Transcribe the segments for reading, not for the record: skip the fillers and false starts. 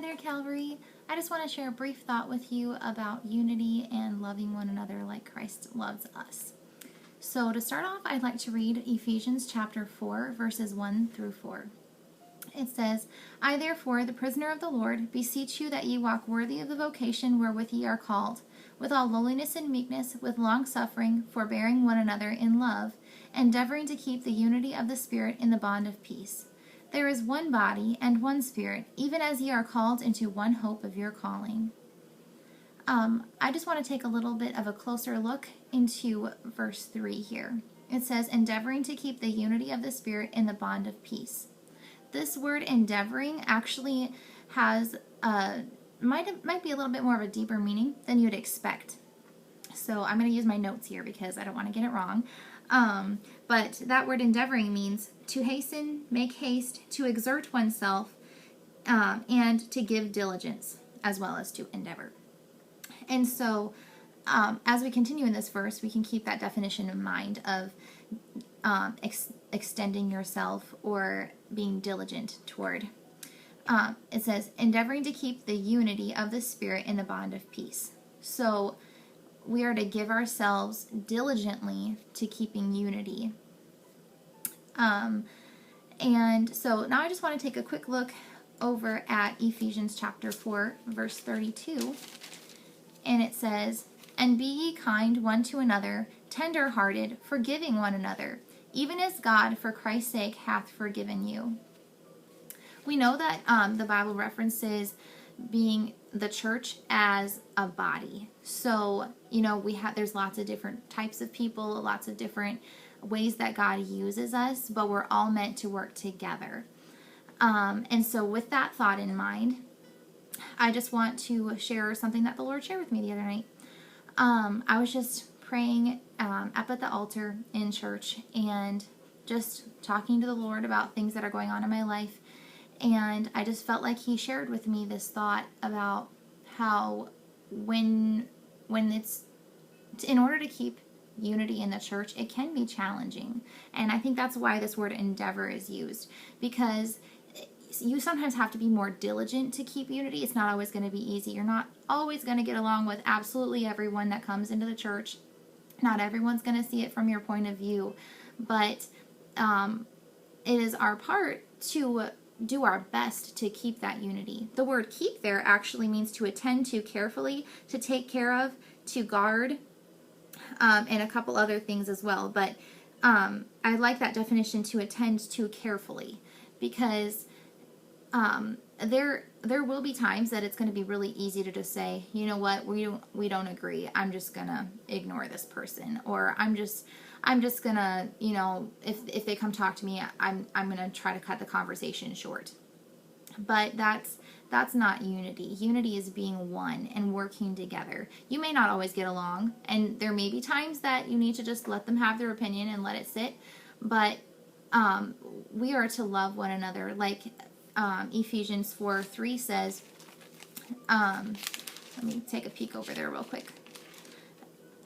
Hi there, Calvary. I just want to share a brief thought with you about unity and loving one another like Christ loves us. So to start off, I'd like to read Ephesians chapter 4, verses 1 through 4. It says, I therefore, the prisoner of the Lord, beseech you that ye walk worthy of the vocation wherewith ye are called, with all lowliness and meekness, with long suffering, forbearing one another in love, endeavoring to keep the unity of the Spirit in the bond of peace. There is one body and one Spirit, even as ye are called into one hope of your calling. I just want to take a little bit of a closer look into verse 3 here. It says, endeavoring to keep the unity of the Spirit in the bond of peace. This word endeavoring actually has might be a little bit more of a deeper meaning than you'd expect. So I'm going to use my notes here because I don't want to get it wrong. But that word endeavoring means to hasten, make haste, to exert oneself, and to give diligence, as well as to endeavor. And so as we continue in this verse, we can keep that definition in mind of extending yourself or being diligent toward. It says, endeavoring to keep the unity of the Spirit in the bond of peace. So we are to give ourselves diligently to keeping unity. And so now I just want to take a quick look over at Ephesians chapter 4, verse 32. And it says, and be ye kind one to another, tender-hearted, forgiving one another, even as God for Christ's sake hath forgiven you. We know that the Bible references being the church as a body. So, there's lots of different types of people, lots of different ways that God uses us, but we're all meant to work together. And so with that thought in mind, I just want to share something that the Lord shared with me the other night. I was just praying up at the altar in church and just talking to the Lord about things that are going on in my life. And I just felt like He shared with me this thought about how when it's, in order to keep unity in the church, it can be challenging. And I think that's why this word endeavor is used, because you sometimes have to be more diligent to keep unity. It's not always going to be easy. You're not always going to get along with absolutely everyone that comes into the church. Not everyone's going to see it from your point of view, but it is our part to do our best to keep that unity. The word keep there actually means to attend to carefully, to take care of, to guard, and a couple other things as well. But I like that definition, to attend to carefully, because there will be times that it's going to be really easy to just say, you know what, we don't agree. I'm just gonna ignore this person, or I'm just gonna, if they come talk to me, I'm gonna try to cut the conversation short. But that's not unity. Unity is being one and working together. You may not always get along, and there may be times that you need to just let them have their opinion and let it sit. But we are to love one another, like Ephesians 4:3 says. Let me take a peek over there real quick.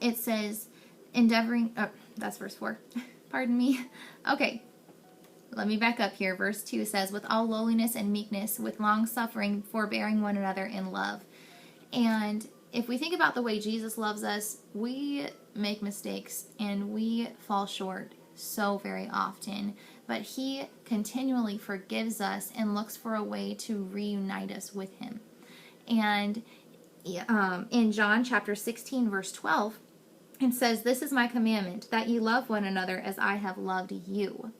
It says, endeavoring. Oh, that's verse 4. Pardon me. Okay. Let me back up here. Verse 2 says, with all lowliness and meekness, with long suffering, forbearing one another in love. And if we think about the way Jesus loves us, we make mistakes and we fall short so very often. But He continually forgives us and looks for a way to reunite us with Him. And in John chapter 16, verse 12, it says, this is my commandment, that ye love one another as I have loved you.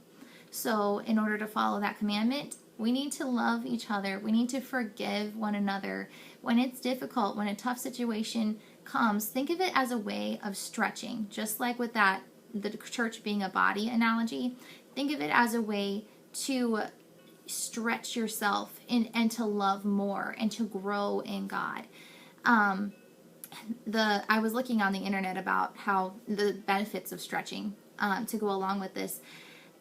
So in order to follow that commandment, we need to love each other. We need to forgive one another. When it's difficult, when a tough situation comes, think of it as a way of stretching. Just like with the church being a body analogy, think of it as a way to stretch yourself and to love more and to grow in God. I was looking on the internet about how the benefits of stretching to go along with this.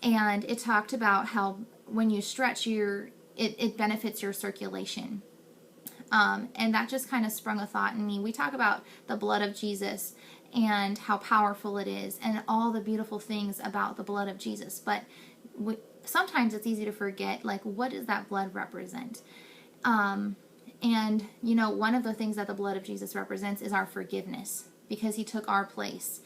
And it talked about how when you stretch, it benefits your circulation. And that just kind of sprung a thought in me. We talk about the blood of Jesus and how powerful it is and all the beautiful things about the blood of Jesus. But sometimes it's easy to forget, like, what does that blood represent? And, you know, one of the things that the blood of Jesus represents is our forgiveness, because he took our place.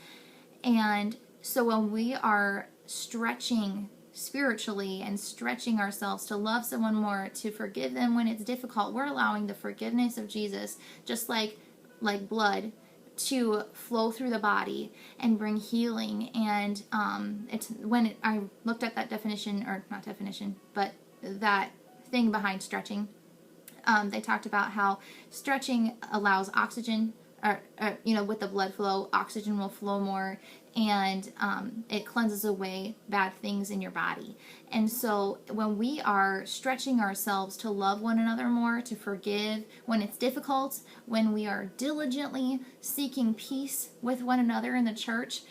And so when we are stretching spiritually and stretching ourselves to love someone more, to forgive them when it's difficult, we're allowing the forgiveness of Jesus, just like blood, to flow through the body and bring healing. And I looked at that definition, or not definition, but that thing behind stretching, they talked about how stretching allows oxygen, or with the blood flow, oxygen will flow more, and it cleanses away bad things in your body. And so when we are stretching ourselves to love one another more, to forgive when it's difficult, when we are diligently seeking peace with one another in the church,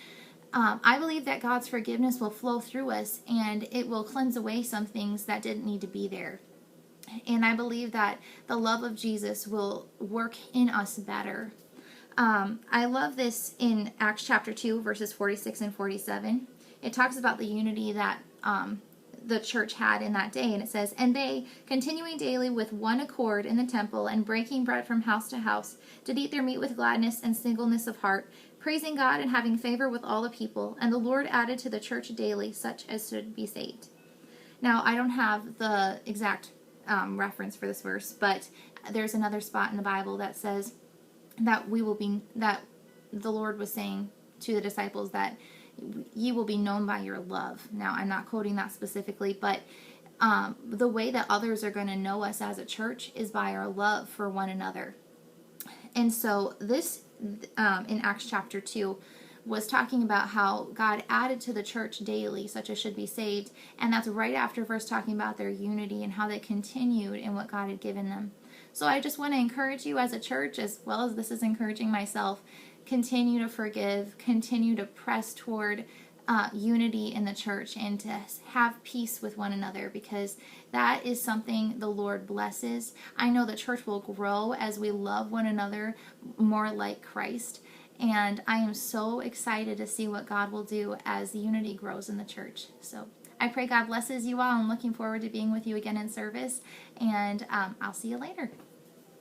I believe that God's forgiveness will flow through us, and it will cleanse away some things that didn't need to be there. And I believe that the love of Jesus will work in us better. I love this in Acts chapter 2, verses 46 and 47. It talks about the unity that the church had in that day. And it says, "And they, continuing daily with one accord in the temple, and breaking bread from house to house, did eat their meat with gladness and singleness of heart, praising God and having favor with all the people. And the Lord added to the church daily such as should be saved." Now, I don't have the exact reference for this verse, but there's another spot in the Bible that says that that the Lord was saying to the disciples that ye will be known by your love. Now, I'm not quoting that specifically, but the way that others are going to know us as a church is by our love for one another. And so this, in Acts chapter 2, was talking about how God added to the church daily such as should be saved. And that's right after verse talking about their unity and how they continued in what God had given them. So I just want to encourage you as a church, as well as this is encouraging myself, continue to forgive, continue to press toward unity in the church, and to have peace with one another, because that is something the Lord blesses. I know the church will grow as we love one another more like Christ. And I am so excited to see what God will do as unity grows in the church. So I pray God blesses you all. I'm looking forward to being with you again in service. And I'll see you later.